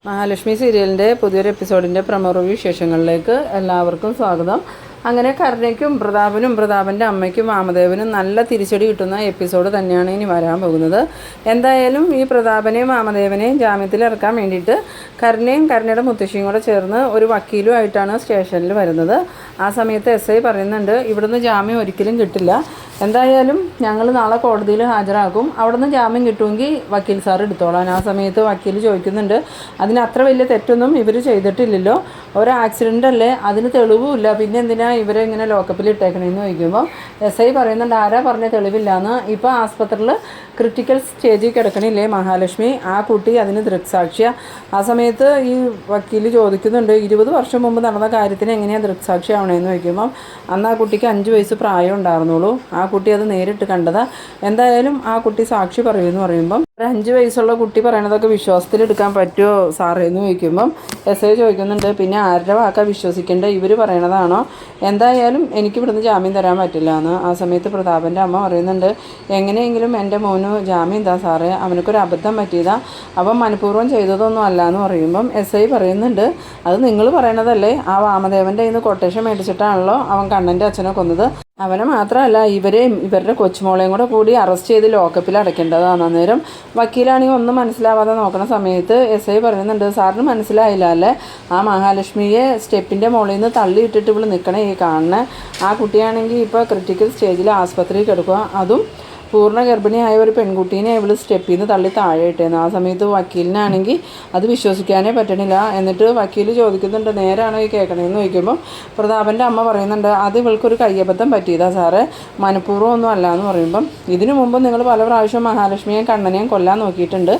മഹാലക്ഷ്മി സീരിയലിൻ്റെ പുതിയൊരു എപ്പിസോഡിൻ്റെ promo review വിശേഷങ്ങളിലേക്ക് എല്ലാവർക്കും സ്വാഗതം. അങ്ങനെ കരുണയ്ക്കും പ്രതാപൻ്റെ അമ്മയ്ക്കും വാമദേവനും നല്ല തിരിച്ചടി കിട്ടുന്ന എപ്പിസോഡ് തന്നെയാണ് ഇനി വരാൻ പോകുന്നത്. എന്തായാലും ഈ പ്രതാപനെയും വാമദേവനെയും ജാമ്യത്തിൽ ഇറക്കാൻ വേണ്ടിയിട്ട് കരുണയുടെ മുത്തശ്ശിയും കൂടെ ചേർന്ന് ഒരു വക്കീലുമായിട്ടാണ് സ്റ്റേഷനിൽ വരുന്നത്. ആ സമയത്ത് SI പറയുന്നുണ്ട്, ഇവിടുന്ന് ജാമ്യം ഒരിക്കലും കിട്ടില്ല, എന്തായാലും ഞങ്ങൾ നാളെ കോടതിയിൽ ഹാജരാക്കും, അവിടുന്ന് ജാമ്യം കിട്ടുമെങ്കിൽ വക്കീൽ സാർ എടുത്തോളാൻ. ആ സമയത്ത് വക്കീൽ ചോദിക്കുന്നുണ്ട്, അതിന് അത്ര വലിയ തെറ്റൊന്നും ഇവർ ചെയ്തിട്ടില്ലല്ലോ, ഒരു ആക്സിഡൻ്റ് അല്ലേ, അതിന് തെളിവുമില്ല, പിന്നെ എന്തിനാ ഇവരെ ഇങ്ങനെ ലോക്കപ്പിൽ ഇട്ടേക്കണമെന്ന് ചോദിക്കുമ്പോൾ SI പറയുന്നുണ്ട്, ആരാ പറഞ്ഞ തെളിവില്ലാന്ന്, ഇപ്പോൾ ആസ്പത്രിയിൽ ക്രിട്ടിക്കൽ സ്റ്റേജിൽ കിടക്കണില്ലേ മഹാലക്ഷ്മി, ആ കുട്ടി അതിന് ദൃക്സാക്ഷിയാണ്. ആ സമയത്ത് ഈ വക്കീൽ ചോദിക്കുന്നുണ്ട്, 20 വർഷം മുമ്പ് നടന്ന കാര്യത്തിന് എങ്ങനെയാണ് ദൃക്സാക്ഷി ആവണേന്ന് ചോദിക്കുമ്പം അന്ന് ആ കുട്ടിക്ക് 5 വയസ്സ് പ്രായം ഉണ്ടായിരുന്നുള്ളൂ, ആ കുട്ടി അത് നേരിട്ട് കണ്ടതാ, എന്തായാലും ആ കുട്ടി സാക്ഷി പറയുമെന്ന് പറയുമ്പം ഒരു 5 വയസ്സുള്ള കുട്ടി പറയണതൊക്കെ വിശ്വാസത്തിലെടുക്കാൻ പറ്റുമോ സാറേ എന്ന് ചോദിക്കുമ്പം SI ചോദിക്കുന്നുണ്ട്, പിന്നെ ആരുടെ വാക്കാ വിശ്വസിക്കേണ്ടത്, ഇവർ പറയണതാണോ, എന്തായാലും എനിക്ക് ഇവിടുന്ന് ജാമ്യം തരാൻ പറ്റില്ല എന്ന്. ആ സമയത്ത് പ്രതാപൻ്റെ അമ്മ പറയുന്നുണ്ട്, എങ്ങനെയെങ്കിലും എൻ്റെ മോന് ജാമ്യം എന്താ സാറേ, അവനക്കൊരു അബദ്ധം പറ്റിയതാ, അവൻ മനഃപൂർവ്വം ചെയ്തതൊന്നും അല്ല എന്ന് പറയുമ്പം SI പറയുന്നുണ്ട്, അത് നിങ്ങൾ പറയണതല്ലേ, ആ വാമദേവൻ്റെ കയ്യിൽ നിന്ന് കൊട്ടേഷൻ മേടിച്ചിട്ടാണല്ലോ അവൻ കണ്ണൻ്റെ അച്ഛനെ കൊന്നത്, അവനെ മാത്രമല്ല ഇവരുടെ കൊച്ചുമോളെയും കൂടി അറസ്റ്റ് ചെയ്ത് ലോക്കപ്പിൽ അടയ്ക്കേണ്ടതാണ്. അന്നേരം വക്കീലാണെങ്കിൽ ഒന്നും മനസ്സിലാവാതെ നോക്കുന്ന സമയത്ത് SI പറയുന്നുണ്ട്, സാറിന് മനസ്സിലായില്ല അല്ലേ, ആ മഹാലക്ഷ്മിയെ സ്റ്റെപ്പിൻ്റെ മുകളിൽ നിന്ന് തള്ളിയിട്ടിട്ട് ഇവിടെ നിൽക്കണേ ഈ കാണണേ, ആ കുട്ടിയാണെങ്കിൽ ഇപ്പോൾ ക്രിട്ടിക്കൽ സ്റ്റേജിൽ ആസ്പത്രിയിൽ കിടക്കുക, അതും പൂർണ്ണ ഗർഭിണിയായ ഒരു പെൺകുട്ടീനെ ഇവൾ സ്റ്റെപ്പിൽ നിന്ന് തള്ളി താഴെ ഇട്ടേന്ന്. ആ സമയത്ത് വക്കീലിനാണെങ്കിൽ അത് വിശ്വസിക്കാനേ പറ്റണില്ല. എന്നിട്ട് വക്കീൽ ചോദിക്കുന്നുണ്ട്, നേരാണോ ഈ കേൾക്കണേന്ന് ചോദിക്കുമ്പോൾ പ്രതാപൻ്റെ അമ്മ പറയുന്നുണ്ട്, അത് ഇവൾക്കൊരു കയ്യബദ്ധം പറ്റിയതാ സാറേ, മനഃപൂർവ്വം ഒന്നും അല്ല എന്ന് പറയുമ്പം ഇതിനു മുമ്പ് നിങ്ങൾ പല പ്രാവശ്യം മഹാലക്ഷ്മിയെയും കണ്ണനെയും കൊല്ലാൻ നോക്കിയിട്ടുണ്ട്,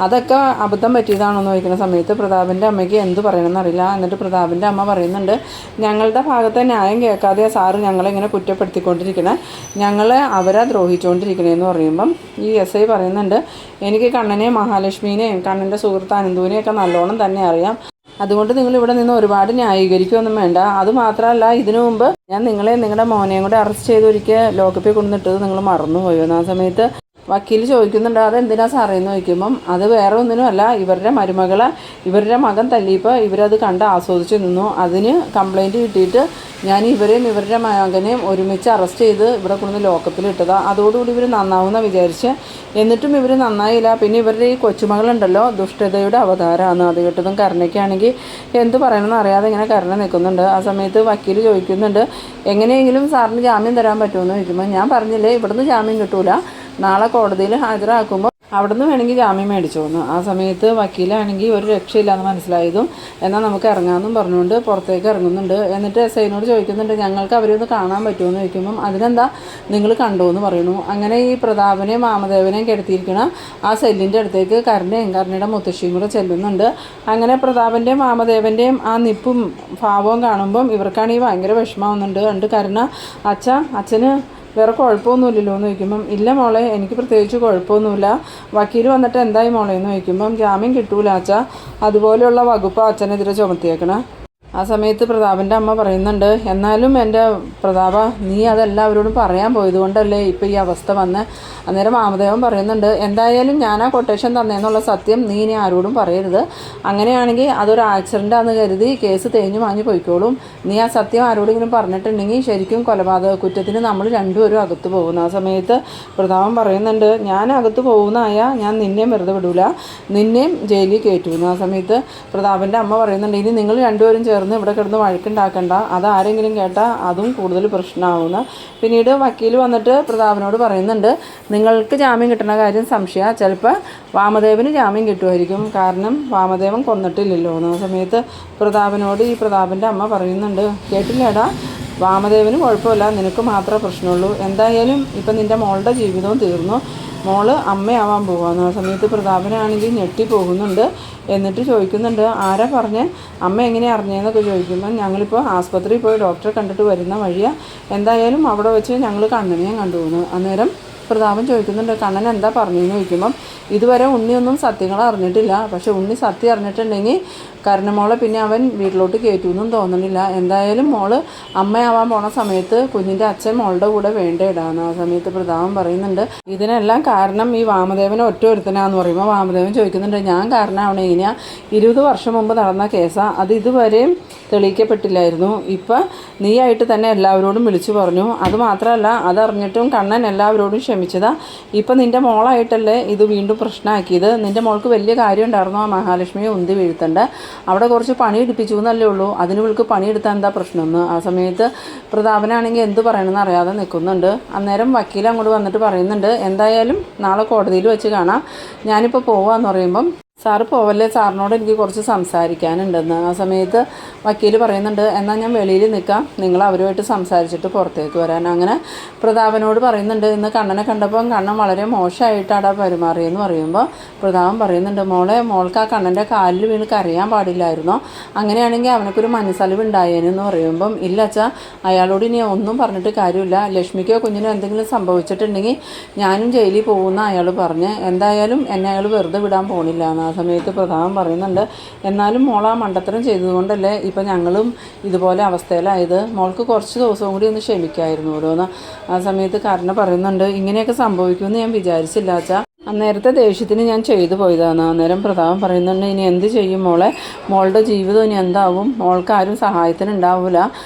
അതൊക്കെ അബദ്ധം പറ്റിയതാണോ എന്ന് ചോദിക്കുന്ന സമയത്ത് പ്രതാപൻ്റെ അമ്മയ്ക്ക് എന്ത് പറയണമെന്നറിയില്ല. എന്നിട്ട് പ്രതാപൻ്റെ അമ്മ പറയുന്നുണ്ട്, ഞങ്ങളുടെ ഭാഗത്തെ ന്യായം കേൾക്കാതെ സാറ് ഞങ്ങളിങ്ങനെ കുറ്റപ്പെടുത്തിക്കൊണ്ടിരിക്കണേ, ഞങ്ങളെ അവരെ ദ്രോഹിച്ചുകൊണ്ടിരിക്കണം എന്ന് പറയുമ്പം ഈ SI പറയുന്നുണ്ട്, എനിക്ക് കണ്ണനെയും മഹാലക്ഷ്മിനെയും കണ്ണൻ്റെ സുഹൃത്ത് അനന്തുവിനെയൊക്കെ നല്ലോണം തന്നെ അറിയാം, അതുകൊണ്ട് നിങ്ങൾ ഇവിടെ നിന്ന് ഒരുപാട് ന്യായീകരിക്കുകയൊന്നും വേണ്ട, അതുമാത്രമല്ല ഇതിനു മുമ്പ് ഞാൻ നിങ്ങളുടെ മോനെയും കൂടെ അറസ്റ്റ് ചെയ്ത് ഒരിക്കൽ ലോക്കപ്പിൽ കൊണ്ടുവന്നിട്ടത് നിങ്ങൾ മറന്നുപോയോ. ആ സമയത്ത് വക്കീൽ ചോദിക്കുന്നുണ്ട്, അതെന്തിനാ സാറേ എന്ന് ചോദിക്കുമ്പം അത് വേറെ ഒന്നിനുമല്ല, ഇവരുടെ മകൻ തല്ലിയപ്പോൾ ഇവരത് കണ്ട് ആസ്വദിച്ച് നിന്നു, അതിന് കംപ്ലൈൻറ്റ് കിട്ടിയിട്ട് ഞാൻ ഇവരുടെ മകനെയും ഒരുമിച്ച് അറസ്റ്റ് ചെയ്ത് ഇവിടെ കൊണ്ടുവന്ന് ലോക്കപ്പിൽ ഇട്ടതാണ്, അതോടുകൂടി ഇവർ നന്നാവുമെന്ന് വിചാരിച്ച്, എന്നിട്ടും ഇവർ നന്നായില്ല. പിന്നെ ഇവരുടെ ഈ കൊച്ചുമകളുണ്ടല്ലോ ദുഷ്ടതയുടെ അവതാരമാണ്, അത് കേട്ടതും കരുണയ്ക്കാണെങ്കിൽ എന്ത് പറയണമെന്ന് അറിയാതെ ഇങ്ങനെ കരുണ നിൽക്കുന്നുണ്ട്. ആ സമയത്ത് വക്കീൽ ചോദിക്കുന്നുണ്ട്, എങ്ങനെയെങ്കിലും സാറിന് ജാമ്യം തരാൻ പറ്റുമെന്ന് ചോദിക്കുമ്പോൾ ഞാൻ പറഞ്ഞില്ലേ ഇവിടുന്ന് ജാമ്യം കിട്ടൂല, നാളെ കോടതിയിൽ ഹാജരാക്കുമ്പോൾ അവിടുന്ന് വേണമെങ്കിൽ ജാമ്യം മേടിച്ചോന്ന്. ആ സമയത്ത് വക്കീലാണെങ്കിൽ ഒരു രക്ഷയില്ലാന്ന് മനസ്സിലായതും എന്നാൽ നമുക്ക് ഇറങ്ങാമെന്നും പറഞ്ഞുകൊണ്ട് പുറത്തേക്ക് ഇറങ്ങുന്നുണ്ട്. എന്നിട്ട് SIനോട് ചോദിക്കുന്നുണ്ട്, ഞങ്ങൾക്ക് അവരെ ഒന്ന് കാണാൻ പറ്റുമെന്ന് ചോദിക്കുമ്പം അതിനെന്താ നിങ്ങൾ കണ്ടോന്ന് പറയുന്നു. അങ്ങനെ ഈ പ്രതാപനെയും വാമദേവനെയും കിടത്തിയിരിക്കണ ആ സെല്ലിൻ്റെ അടുത്തേക്ക് കരുണയുടെ മുത്തശ്ശിയും കൂടെ ചെല്ലുന്നുണ്ട്. അങ്ങനെ പ്രതാപൻ്റെയും വാമദേവൻ്റെയും ആ നിപ്പും ഭാവവും കാണുമ്പം ഇവർക്കാണെങ്കിൽ ഭയങ്കര വിഷമാവുന്നുണ്ട്. കണ്ട് കരുണ, അച്ഛന് വേറെ കുഴപ്പമൊന്നുമില്ലല്ലോ എന്ന് ചോദിക്കുമ്പം ഇല്ല മോളെ, എനിക്ക് പ്രത്യേകിച്ച് കുഴപ്പമൊന്നുമില്ല, വക്കീൽ വന്നിട്ട് എന്തായി മോളെ എന്ന് ചോദിക്കുമ്പം ജാമ്യം കിട്ടൂല അച്ഛാ, അതുപോലെയുള്ള വകുപ്പ് അച്ഛനെതിരെ ചുമത്തിയേക്കണം. ആ സമയത്ത് പ്രതാപൻ്റെ അമ്മ പറയുന്നുണ്ട്, എന്നാലും എൻ്റെ പ്രതാപ നീ അതെല്ലാവരോടും പറയാൻ പോയത് കൊണ്ടല്ലേ ഇപ്പോൾ ഈ അവസ്ഥ വന്ന്. അന്നേരം വാമദേവൻ പറയുന്നുണ്ട്, എന്തായാലും ഞാൻ ആ കൊട്ടേഷൻ തന്നേന്നുള്ള സത്യം നീ ഇനി ആരോടും പറയരുത്, അങ്ങനെയാണെങ്കിൽ അതൊരു ആക്സിഡൻ്റാന്ന് കരുതി കേസ് തേഞ്ഞു മാഞ്ഞു പോയിക്കോളും, നീ ആ സത്യം ആരോടെങ്കിലും പറഞ്ഞിട്ടുണ്ടെങ്കിൽ ശരിക്കും കൊലപാതക കുറ്റത്തിന് നമ്മൾ രണ്ടുപേരും അകത്ത് പോകുന്നു. ആ സമയത്ത് പ്രതാപൻ പറയുന്നുണ്ട്, ഞാൻ അകത്ത് പോകുന്നതായാൽ ഞാൻ നിന്നെയും വെറുതെ വിടൂല, നിന്നെയും ജയിലിൽ കയറ്റുന്നു. ആ സമയത്ത് പ്രതാപൻ്റെ അമ്മ പറയുന്നുണ്ട്, ഇനി നിങ്ങൾ രണ്ടുപേരും ചേർന്ന് ഇവിടെ കിടന്ന് വഴക്കുണ്ടാക്കണ്ട, അതാരെങ്കിലും കേട്ടാൽ അതും കൂടുതൽ പ്രശ്നമാവുന്നു. പിന്നീട് വക്കീൽ വന്നിട്ട് പ്രതാപനോട് പറയുന്നുണ്ട്, നിങ്ങൾക്ക് ജാമ്യം കിട്ടുന്ന കാര്യം സംശയമാണ്, ചിലപ്പോൾ വാമദേവന് ജാമ്യം കിട്ടുമായിരിക്കും, കാരണം വാമദേവൻ കൊന്നിട്ടില്ലല്ലോ. ആ സമയത്ത് പ്രതാപൻ്റെ അമ്മ പറയുന്നുണ്ട്, കേട്ടില്ലേടാ, വാമദേവന് കുഴപ്പമില്ല, നിനക്ക് മാത്രമേ പ്രശ്നമുള്ളൂ, എന്തായാലും ഇപ്പം നിൻ്റെ മോളുടെ ജീവിതവും തീർന്നു, മോള് അമ്മയാവാൻ പോകുന്നു. ആ സമയത്ത് പ്രതാപനാണെങ്കിൽ ഞെട്ടിപ്പോകുന്നുണ്ട്. എന്നിട്ട് ചോദിക്കുന്നുണ്ട്, ആരാ പറഞ്ഞ്, അമ്മ എങ്ങനെ അറിഞ്ഞതെന്നൊക്കെ ചോദിക്കുമ്പോൾ ഞങ്ങളിപ്പോൾ ആസ്പത്രിയിൽ പോയി ഡോക്ടറെ കണ്ടിട്ട് വരുന്ന വഴിയാണ്, എന്തായാലും അവിടെ വെച്ച് ഞങ്ങൾ കണ്ണനെയും കണ്ടുപോകുന്നു. അന്നേരം പ്രതാപൻ ചോദിക്കുന്നുണ്ട്, കണ്ണൻ എന്താ പറഞ്ഞതെന്ന് ചോദിക്കുമ്പം ഇതുവരെ ഉണ്ണിയൊന്നും സത്യങ്ങൾ അറിഞ്ഞിട്ടില്ല. പക്ഷെ ഉണ്ണി സത്യം അറിഞ്ഞിട്ടുണ്ടെങ്കിൽ കരുണമോളെ പിന്നെ അവൻ വീട്ടിലോട്ട് കയറ്റുമെന്നും തോന്നണില്ല. എന്തായാലും മോള് അമ്മയാവാൻ പോണ സമയത്ത് കുഞ്ഞിൻ്റെ അച്ഛൻ മോളുടെ കൂടെ വേണ്ടയിടാന്ന് ആ സമയത്ത് പ്രതാപൻ പറയുന്നുണ്ട്. ഇതിനെല്ലാം കാരണം ഈ വാമദേവൻ ഒറ്റ ഒരുത്തനാന്ന് പറയുമ്പോൾ വാമദേവൻ ചോദിക്കുന്നുണ്ട്, ഞാൻ കാരണമാവണേ ഇങ്ങനെ 20 വർഷം മുമ്പ് നടന്ന കേസാണ്, അത് ഇതുവരെയും തെളിയിക്കപ്പെട്ടില്ലായിരുന്നു. ഇപ്പം നീയായിട്ട് തന്നെ എല്ലാവരോടും വിളിച്ചു പറഞ്ഞു. അതുമാത്രമല്ല, അതറിഞ്ഞിട്ടും കണ്ണൻ എല്ലാവരോടും ക്ഷമിച്ചതാ. ഇപ്പം നിൻ്റെ മോളായിട്ടല്ലേ ഇത് വീണ്ടും പ്രശ്നമാക്കിയത്. നിൻ്റെ മോൾക്ക് വലിയ കാര്യം ഉണ്ടായിരുന്നു ആ മഹാലക്ഷ്മിയെ ഉന്തി വീഴ്ത്തണ്ട, അവിടെ കുറച്ച് പണി എടുപ്പിച്ചു എന്നല്ലേ ഉള്ളൂ, അതിന് വിളിക്ക് പണിയെടുത്താൽ എന്താ പ്രശ്നമെന്ന്. ആ സമയത്ത് പ്രതാപനാണെങ്കിൽ എന്ത് പറയണമെന്ന് അറിയാതെ നിൽക്കുന്നുണ്ട്. അന്നേരം വക്കീൽ അങ്ങോട്ട് വന്നിട്ട് പറയുന്നുണ്ട്, എന്തായാലും നാളെ കോടതിയിൽ വെച്ച് കാണാം, ഞാനിപ്പോൾ പോവാന്ന് പറയുമ്പം സാറ് പോവല്ലേ, സാറിനോട് എനിക്ക് കുറച്ച് സംസാരിക്കാനുണ്ടെന്ന്. ആ സമയത്ത് വക്കീൽ പറയുന്നുണ്ട്, എന്നാൽ ഞാൻ വെളിയിൽ നിൽക്കാം, നിങ്ങൾ അവരുമായിട്ട് സംസാരിച്ചിട്ട് പുറത്തേക്ക് വരാൻ. അങ്ങനെ പ്രതാപനോട് പറയുന്നുണ്ട്, ഇന്ന് കണ്ണനെ കണ്ടപ്പം കണ്ണൻ വളരെ മോശമായിട്ടാണ് പെരുമാറിയെന്ന് പറയുമ്പോൾ പ്രതാപൻ പറയുന്നുണ്ട്, മോൾക്ക് ആ കണ്ണൻ്റെ കാലിൽ വീണ് കരയാൻ പാടില്ലായിരുന്നോ, അങ്ങനെയാണെങ്കിൽ അവനക്കൊരു മനസ്സലിവ് ഉണ്ടായേനെന്ന് പറയുമ്പം ഇല്ല അച്ഛാ, അയാളോട് ഇനി ഒന്നും പറഞ്ഞിട്ട് കാര്യമില്ല, ലക്ഷ്മിക്കോ കുഞ്ഞിനോ എന്തെങ്കിലും സംഭവിച്ചിട്ടുണ്ടെങ്കിൽ ഞാനും ജയിലിൽ പോകുന്ന അയാൾ പറഞ്ഞ്, എന്തായാലും എന്നെ അയാൾ വെറുതെ വിടാൻ പോണില്ല എന്ന്. ആ സമയത്ത് പ്രതാപൻ പറയുന്നുണ്ട്, എന്നാലും മോൾ ആ മണ്ടത്തരം ചെയ്തതുകൊണ്ടല്ലേ ഇപ്പം ഞങ്ങളും ഇതുപോലെ അവസ്ഥയിലായത്, മോൾക്ക് കുറച്ച് ദിവസവും കൂടി ഒന്ന് ക്ഷമിക്കായിരുന്നു ഓരോന്ന്. ആ സമയത്ത് കരുണ പറയുന്നുണ്ട്, ഇങ്ങനെയൊക്കെ സംഭവിക്കുമെന്ന് ഞാൻ വിചാരിച്ചില്ല അച്ഛാ, അന്നേരത്തെ ദേഷ്യത്തിന് ഞാൻ ചെയ്തു പോയതാണ്. അന്നേരം പ്രതാപൻ പറയുന്നുണ്ട്, ഇനി എന്ത് ചെയ്യും മോളുടെ ജീവിതം ഇനി എന്താവും, മോൾക്ക് ആരും സഹായത്തിന് ഉണ്ടാവില്ല,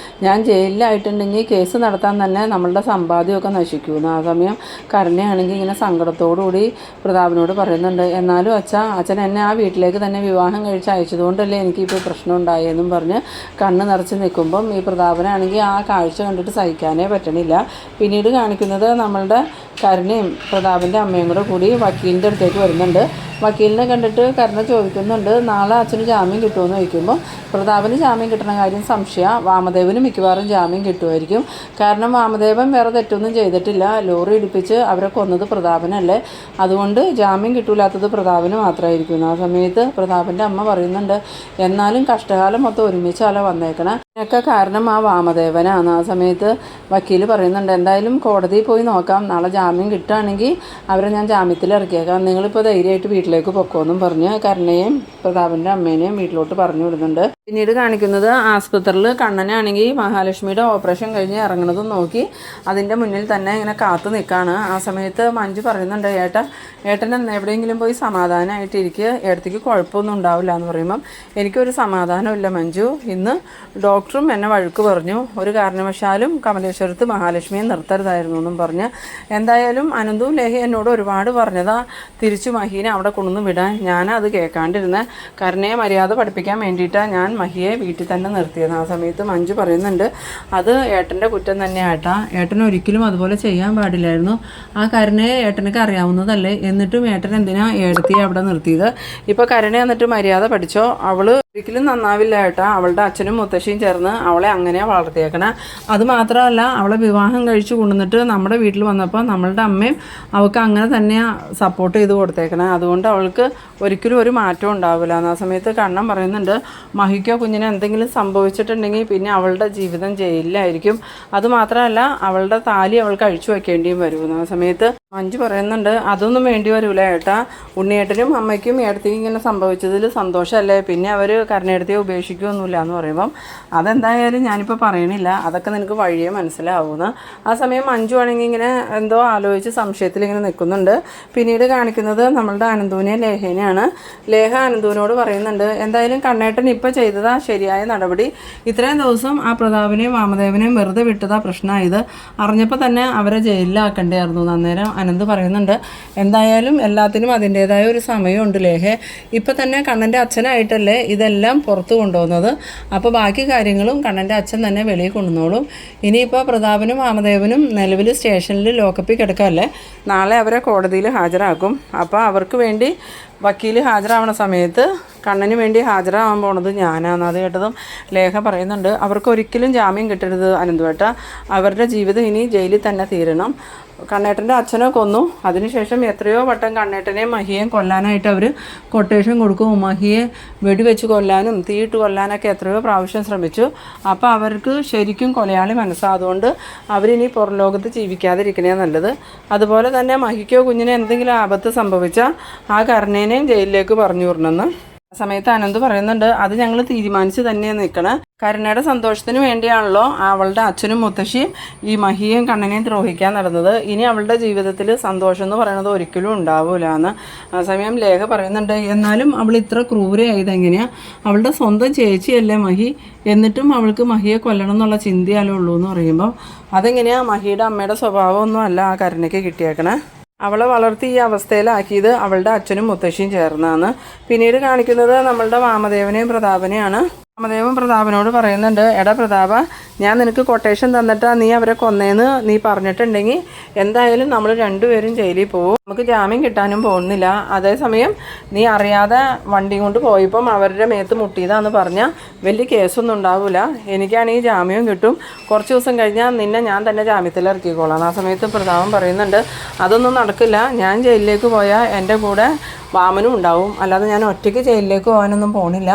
ഞാൻ ജയിലിലായിട്ടുണ്ടെങ്കിൽ കേസ് നടത്താൻ തന്നെ നമ്മളുടെ സമ്പാദ്യമൊക്കെ നശിക്കുമെന്ന്. ആ സമയം കരുണയാണെങ്കിൽ ഇങ്ങനെ സങ്കടത്തോടുകൂടി പ്രതാപനോട് പറയുന്നുണ്ട്, എന്നാലും അച്ഛൻ എന്നെ ആ വീട്ടിലേക്ക് തന്നെ വിവാഹം കഴിച്ച് അയച്ചതുകൊണ്ടല്ലേ എനിക്കിപ്പോൾ പ്രശ്നം ഉണ്ടായെന്നും പറഞ്ഞ് കണ്ണ് നിറച്ച് നിൽക്കുമ്പം ഈ പ്രതാപനാണെങ്കിൽ ആ കാഴ്ച കണ്ടിട്ട് സഹിക്കാനേ പറ്റണില്ല. പിന്നീട് കാണിക്കുന്നത് നമ്മളുടെ കരുണയും പ്രതാപൻ്റെ അമ്മയും കൂടി വക്കീലിൻ്റെ അടുത്തേക്ക് വരുന്നുണ്ട്. വക്കീലിനെ കണ്ടിട്ട് കരുണ ചോദിക്കുന്നുണ്ട്, നാളെ അച്ഛന് ജാമ്യം കിട്ടുമെന്ന് ചോദിക്കുമ്പോൾ പ്രതാപന് ജാമ്യം കിട്ടുന്ന കാര്യം സംശയമാണ്, വാമദേവന് മിക്കവാറും ജാമ്യം കിട്ടുമായിരിക്കും. കാരണം വാമദേവൻ വേറെ തെറ്റൊന്നും ചെയ്തിട്ടില്ല, ലോറി ഇടിപ്പിച്ച് അവരെ കൊന്നത് പ്രതാപനല്ലേ, അതുകൊണ്ട് ജാമ്യം കിട്ടൂലാത്തത് പ്രതാപന് മാത്രമായിരിക്കും. ആ സമയത്ത് പ്രതാപൻ്റെ അമ്മ പറയുന്നുണ്ട്, എന്നാലും കഷ്ടകാലം മൊത്തം ഒരുമിച്ചാലോ വന്നേക്കണേ, ഇതിനൊക്കെ കാരണം ആ വാമദേവനാണ്. ആ സമയത്ത് വക്കീൽ പറയുന്നുണ്ട്, എന്തായാലും കോടതിയിൽ പോയി നോക്കാം, നാളെ ജാമ്യം കിട്ടുകയാണെങ്കിൽ അവരെ ഞാൻ ജാമ്യത്തിൽ ഇറക്കിയേക്കാം, നിങ്ങളിപ്പോൾ ധൈര്യമായിട്ട് വീട്ടിലേക്ക് പൊക്കോന്നും പറഞ്ഞ് കരുണയെയും പ്രതാപൻ്റെ അമ്മേനെയും വീട്ടിലോട്ട് പറഞ്ഞു വിടുന്നുണ്ട്. പിന്നീട് കാണിക്കുന്നത് ആസ്പത്രിയിൽ കണ്ണനാണെങ്കിൽ മഹാലക്ഷ്മിയുടെ ഓപ്പറേഷൻ കഴിഞ്ഞ് ഇറങ്ങുന്നതും നോക്കി അതിൻ്റെ മുന്നിൽ തന്നെ ഇങ്ങനെ കാത്തു നിൽക്കുകയാണ്. ആ സമയത്ത് മഞ്ജു പറയുന്നുണ്ട്, ഏട്ടൻ എവിടെയെങ്കിലും പോയി സമാധാനമായിട്ടിരിക്കുക, ഏട്ടത്തേക്ക് കുഴപ്പമൊന്നും ഉണ്ടാവില്ല എന്ന് പറയുമ്പം എനിക്കൊരു സമാധാനമില്ല മഞ്ജു, ഇന്ന് ഡോക്ടറും എന്നെ വഴക്ക് പറഞ്ഞു, ഒരു കാരണവശാലും കമലേശ്വരത്ത് മഹാലക്ഷ്മിയെ നിർത്തരുതായിരുന്നു എന്നും പറഞ്ഞ്. എന്തായാലും അനന്തും ലേഹ എന്നോട് ഒരുപാട് പറഞ്ഞതാ തിരിച്ചു മഹീനെ അവിടെ കൊണ്ടുവന്ന് വിടാൻ, ഞാനത് കേൾക്കാണ്ടിരുന്ന കരുണയെ മര്യാദ പഠിപ്പിക്കാൻ വേണ്ടിയിട്ടാണ് ഞാൻ മഹിയെ വീട്ടിൽ തന്നെ നിർത്തിയത്. ആ സമയത്ത് മഞ്ജു പറയുന്നുണ്ട്, അത് ഏട്ടൻ്റെ കുറ്റം തന്നെ ഏട്ടൻ ഒരിക്കലും അതുപോലെ ചെയ്യാൻ പാടില്ലായിരുന്നു, ആ കരുണയെ ഏട്ടനൊക്കെ അറിയാവുന്നതല്ലേ, എന്നിട്ടും ഏട്ടൻ എന്തിനാ ഏടത്തിയെ അവിടെ നിർത്തിയത്, ഇപ്പോൾ കരുണ എന്നിട്ട് മര്യാദ പഠിച്ചോ, അവള് ഒരിക്കലും നന്നാവില്ല അവളുടെ അച്ഛനും മുത്തശ്ശിയും ചേർന്ന് അവളെ അങ്ങനെ വളർത്തിയേക്കണേ, അതുമാത്രമല്ല അവളെ വിവാഹം കഴിച്ചു കൊണ്ടുവന്നിട്ട് നമ്മുടെ വീട്ടിൽ വന്നപ്പോൾ നമ്മളുടെ അമ്മയും അവൾക്ക് അങ്ങനെ തന്നെയാണ് സപ്പോർട്ട് ചെയ്ത് കൊടുത്തേക്കണേ, അതുകൊണ്ട് അവൾക്ക് ഒരിക്കലും ഒരു മാറ്റം ഉണ്ടാവില്ല. ആ സമയത്ത് കണ്ണൻ പറയുന്നുണ്ട്, മഹിക്കോ കുഞ്ഞിനെ എന്തെങ്കിലും സംഭവിച്ചിട്ടുണ്ടെങ്കിൽ പിന്നെ അവളുടെ ജീവിതം ജയിലിലായിരിക്കും, അതുമാത്രമല്ല അവളുടെ താലി അവൾക്ക് അഴിച്ചു വയ്ക്കേണ്ടിയും വരും. ആ സമയത്ത് മഞ്ജു പറയുന്നുണ്ട്, അതൊന്നും വേണ്ടി വരില്ല ഉണ്ണിയേട്ടനും അമ്മയ്ക്കും ഏടത്തേക്കും ഇങ്ങനെ സംഭവിച്ചതിൽ സന്തോഷമല്ലേ, പിന്നെ അവർ കരുണേടത്തിയെ ഉപേക്ഷിക്കുകയൊന്നുമില്ല എന്ന് പറയുമ്പം അതെന്തായാലും ഞാനിപ്പോൾ പറയണില്ല, അതൊക്കെ നിനക്ക് വഴിയേ മനസ്സിലാവുമെന്ന്. ആ സമയം മഞ്ജു ആണെങ്കിൽ ഇങ്ങനെ എന്തോ ആലോചിച്ച് സംശയത്തിൽ ഇങ്ങനെ നിൽക്കുന്നുണ്ട്. പിന്നീട് കാണിക്കുന്നത് നമ്മളുടെ അനന്തുവിനെ ലേഹേനെയാണ്. ലേഹ അനന്തുവിനോട് പറയുന്നുണ്ട്, എന്തായാലും കണ്ണേട്ടൻ ഇപ്പോൾ ചെയ്തതാ ശരിയായ നടപടി, ഇത്രയും ദിവസം ആ പ്രതാപനെയും വാമദേവനെയും വെറുതെ വിട്ടതാ പ്രശ്നമായത്, അറിഞ്ഞപ്പോൾ തന്നെ അവരെ ജയിലിലാക്കേണ്ടിയായിരുന്നു. അന്നേരം അനന്ത് പറയുന്നുണ്ട്, എന്തായാലും എല്ലാത്തിനും അതിൻ്റേതായ ഒരു സമയമുണ്ട് ലേഹേ, ഇപ്പം തന്നെ കണ്ണൻ്റെ അച്ഛനായിട്ടല്ലേ ഇതെല്ലാം പുറത്ത് കൊണ്ടുവന്നത്, അപ്പോൾ ബാക്കി കാര്യങ്ങളും കണ്ണൻ്റെ അച്ഛൻ തന്നെ വെളിയിൽ കൊണ്ടുവന്നോളും. ഇനിയിപ്പോൾ പ്രതാപനും വാമദേവനും നിലവിൽ സ്റ്റേഷനിൽ ലോക്കപ്പിൽ കിടക്കാമല്ലേ, നാളെ അവരെ കോടതിയിൽ ഹാജരാക്കും, അപ്പോൾ അവർക്ക് വേണ്ടി വക്കീൽ ഹാജരാവണ സമയത്ത് കണ്ണന് വേണ്ടി ഹാജരാകാൻ പോണത് ഞാനാണ്. അത് കേട്ടതും ലേഖ പറയുന്നുണ്ട്, അവർക്ക് ഒരിക്കലും ജാമ്യം കിട്ടരുത് അനന്തുവേട്ട, അവരുടെ ജീവിതം ഇനി ജയിലിൽ തന്നെ തീരണം, കണ്ണേട്ടൻ്റെ അച്ഛനെ കൊന്നു. അതിനുശേഷം എത്രയോ വട്ടം കണ്ണേട്ടനെയും മഹിയെയും കൊല്ലാനായിട്ട് അവർ കൊട്ടേഷൻ കൊടുക്കും. മഹിയെ വെടിവെച്ച് കൊല്ലാനും തീയിട്ട് കൊല്ലാനൊക്കെ എത്രയോ പ്രാവശ്യം ശ്രമിച്ചു. അപ്പോൾ അവർക്ക് ശരിക്കും കൊലയാളി മനസ്സായതുകൊണ്ട് അവരിനി പുറം ലോകത്ത് ജീവിക്കാതിരിക്കണേ നല്ലത്. അതുപോലെ തന്നെ മഹിക്കോ കുഞ്ഞിനെ എന്തെങ്കിലും ആപത്ത് സംഭവിച്ചാൽ ആ കരുണേനെയും ജയിലിലേക്ക് പറഞ്ഞു വിടണമെന്ന്. ആ സമയത്ത് അനന്ത് പറയുന്നുണ്ട്, അത് ഞങ്ങൾ തീരുമാനിച്ച് തന്നെ നിൽക്കണം. കരുണയുടെ സന്തോഷത്തിന് വേണ്ടിയാണല്ലോ അവളുടെ അച്ഛനും മുത്തശ്ശിയും ഈ മഹിയെയും കണ്ണനെയും ദ്രോഹിക്കാൻ നടന്നത്. ഇനി അവളുടെ ജീവിതത്തിൽ സന്തോഷം എന്ന് പറയുന്നത് ഒരിക്കലും ഉണ്ടാവില്ല എന്ന്. ആ സമയം ലേഖ പറയുന്നുണ്ട്, എന്നാലും അവൾ ഇത്ര ക്രൂരയായത് എങ്ങനെയാണ്? അവളുടെ സ്വന്തം ചേച്ചിയല്ലേ മഹി, എന്നിട്ടും അവൾക്ക് മഹിയെ കൊല്ലണം എന്നുള്ള ചിന്തയാലേ ഉള്ളൂ എന്ന് പറയുമ്പോൾ അതെങ്ങനെയാണ്? മഹിയുടെ അമ്മയുടെ സ്വഭാവമൊന്നും അല്ല ആ കരുണയ്ക്ക് കിട്ടിയേക്കണേ. അവളെ വളർത്തി ഈ അവസ്ഥയിലാക്കിയത് അവളുടെ അച്ഛനും മുത്തശ്ശിയും ചേർന്നാണ്. പിന്നീട് കാണിക്കുന്നത് നമ്മളുടെ വാമദേവനെയും പ്രതാപനെയാണ്. വാമദേവൻ പ്രതാപനോട് പറയുന്നുണ്ട്, എടാ പ്രതാപ, ഞാൻ നിനക്ക് കൊട്ടേഷൻ തന്നിട്ടാ നീ അവരെ കൊന്നേന്ന് നീ പറഞ്ഞിട്ടുണ്ടെങ്കിൽ എന്തായാലും നമ്മൾ രണ്ടുപേരും ജയിലിൽ പോകും. നമുക്ക് ജാമ്യം കിട്ടാനും പോകുന്നില്ല. അതേസമയം നീ അറിയാതെ വണ്ടി കൊണ്ട് പോയപ്പം അവരുടെ മേത്ത് മുട്ടിയതാന്ന് പറഞ്ഞാൽ വലിയ കേസൊന്നും ഉണ്ടാവില്ല. എനിക്കാണെങ്കിൽ ജാമ്യവും കിട്ടും. കുറച്ച് ദിവസം കഴിഞ്ഞാൽ നിന്നെ ഞാൻ തന്നെ ജാമ്യത്തിൽ ഇറക്കിക്കോളാം. ആ സമയത്ത് പ്രതാപൻ പറയുന്നുണ്ട്, അതൊന്നും നടക്കില്ല. ഞാൻ ജയിലിലേക്ക് പോയാൽ എൻ്റെ കൂടെ വാമനും ഉണ്ടാവും, അല്ലാതെ ഞാൻ ഒറ്റയ്ക്ക് ജയിലിലേക്ക് പോകാനൊന്നും പോണില്ല.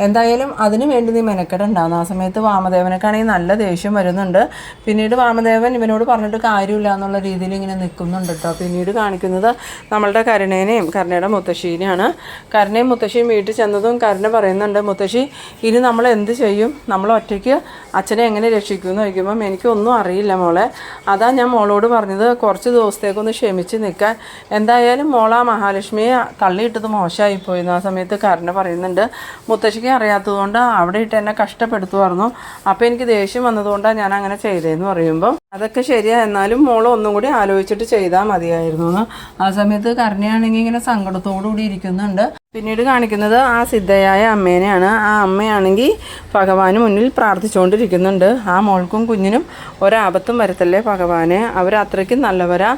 എന്തായാലും അതിന് വേണ്ടി നീ മെനക്കെടുണ്ടാകുന്നു. ആ സമയത്ത് വാമദേവനൊക്കെയാണെങ്കിൽ നല്ല ദേഷ്യം വരുന്നുണ്ട്. പിന്നീട് വാമദേവൻ ഇവനോട് പറഞ്ഞിട്ട് കാര്യമില്ല എന്നുള്ള രീതിയിൽ ഇങ്ങനെ നിൽക്കുന്നുണ്ട് കേട്ടോ. പിന്നീട് കാണിക്കുന്നത് നമ്മളുടെ കരുണേനെയും കരുണയുടെ മുത്തശ്ശീനെയാണ്. കരുണയും മുത്തശ്ശിയും വീട്ടിൽ ചെന്നതും കരുണ പറയുന്നുണ്ട്, മുത്തശ്ശി ഇനി നമ്മൾ എന്ത് ചെയ്യും? നമ്മൾ ഒറ്റയ്ക്ക് അച്ഛനെ എങ്ങനെ രക്ഷിക്കുമെന്ന് ചോദിക്കുമ്പം എനിക്കൊന്നും അറിയില്ല മോളെ. അതാ ഞാൻ മോളോട് പറഞ്ഞത് കുറച്ച് ദിവസത്തേക്കൊന്ന് ക്ഷമിച്ച് നിൽക്കാൻ. എന്തായാലും മോളാ മഹാലക്ഷ്മിയെ തള്ളിയിട്ടത് മോശമായിപ്പോയിരുന്നു. ആ സമയത്ത് കരുണ പറയുന്നുണ്ട്, മുത്തശ്ശിക്ക് അറിയാത്തതുകൊണ്ട് അവിടെ ഇട്ട് എന്നെ കഷ്ടപ്പെടുത്തുമായിരുന്നു. അപ്പോൾ എനിക്ക് ദേഷ്യം വന്നതുകൊണ്ടാണ് ഞാൻ അങ്ങനെ ചെയ്തതെന്ന് പറയുമ്പോൾ അതൊക്കെ ശരിയാണ്, എന്നാലും മോൾ ഒന്നും കൂടി ആലോചിച്ചിട്ട് ചെയ്താൽ മതിയായിരുന്നു എന്ന്. ആ സമയത്ത് കരുണയാണെങ്കിൽ ഇങ്ങനെ സങ്കടത്തോടു കൂടി ഇരിക്കുന്നുണ്ട്. പിന്നീട് കാണിക്കുന്നത് ആ സിദ്ധയായ അമ്മേനെയാണ്. ആ അമ്മയാണെങ്കിൽ ഭഗവാന് മുന്നിൽ പ്രാർത്ഥിച്ചുകൊണ്ടിരിക്കുന്നുണ്ട്. ആ മോൾക്കും കുഞ്ഞിനും ഒരാപത്തും വരുത്തല്ലേ ഭഗവാനെ, അവരത്രയ്ക്കും നല്ലവരാ.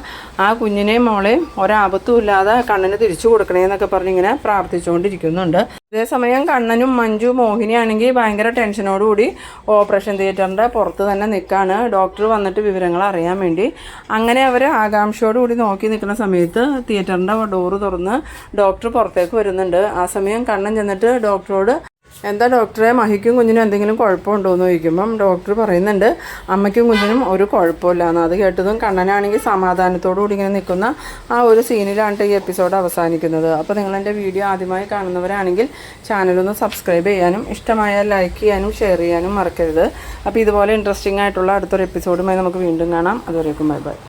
ആ കുഞ്ഞിനെയും മോളെയും ഒരാപത്തും ഇല്ലാതെ കണ്ണന് തിരിച്ചു കൊടുക്കണേന്നൊക്കെ പറഞ്ഞിങ്ങനെ പ്രാർത്ഥിച്ചുകൊണ്ടിരിക്കുന്നുണ്ട്. അതേസമയം കണ്ണനും മഞ്ജു മോഹിനിയാണെങ്കിൽ ഭയങ്കര ടെൻഷനോടുകൂടി ഓപ്പറേഷൻ തിയേറ്ററിൻ്റെ പുറത്ത് തന്നെ നിൽക്കുകയാണ്, ഡോക്ടർ വന്നിട്ട് വിവരങ്ങൾ അറിയാൻ വേണ്ടി. അങ്ങനെ അവർ ആകാംക്ഷയോടുകൂടി നോക്കി നിൽക്കുന്ന സമയത്ത് തിയേറ്ററിൻ്റെ ഡോറ് തുറന്ന് ഡോക്ടർ പുറത്തേക്ക് വരുന്നുണ്ട്. ആ സമയം കണ്ണൻ ചെന്നിട്ട് ഡോക്ടറോട്, എന്താ ഡോക്ടറെ, മഹിക്കും കുഞ്ഞിനും എന്തെങ്കിലും കുഴപ്പമുണ്ടോ എന്ന് ചോദിക്കുമ്പം ഡോക്ടർ പറയുന്നുണ്ട്, അമ്മയ്ക്കും കുഞ്ഞിനും ഒരു കുഴപ്പമില്ല എന്ന്. അത് കേട്ടതും കണ്ണനാണെങ്കിൽ സമാധാനത്തോടു കൂടി ഇങ്ങനെ നിൽക്കുന്ന ആ ഒരു സീനിലാണ് ഈ എപ്പിസോഡ് അവസാനിക്കുന്നത്. അപ്പോൾ നിങ്ങളെൻ്റെ വീഡിയോ ആദ്യമായി കാണുന്നവരാണെങ്കിൽ ചാനലൊന്ന് സബ്സ്ക്രൈബ് ചെയ്യാനും ഇഷ്ടമായാൽ ലൈക്ക് ചെയ്യാനും ഷെയർ ചെയ്യാനും മറക്കരുത്. അപ്പോൾ ഇതുപോലെ ഇൻട്രസ്റ്റിംഗ് ആയിട്ടുള്ള അടുത്തൊരു എപ്പിസോഡുമായി നമുക്ക് വീണ്ടും കാണാം. അതുവരേക്കും ബൈ ബൈ.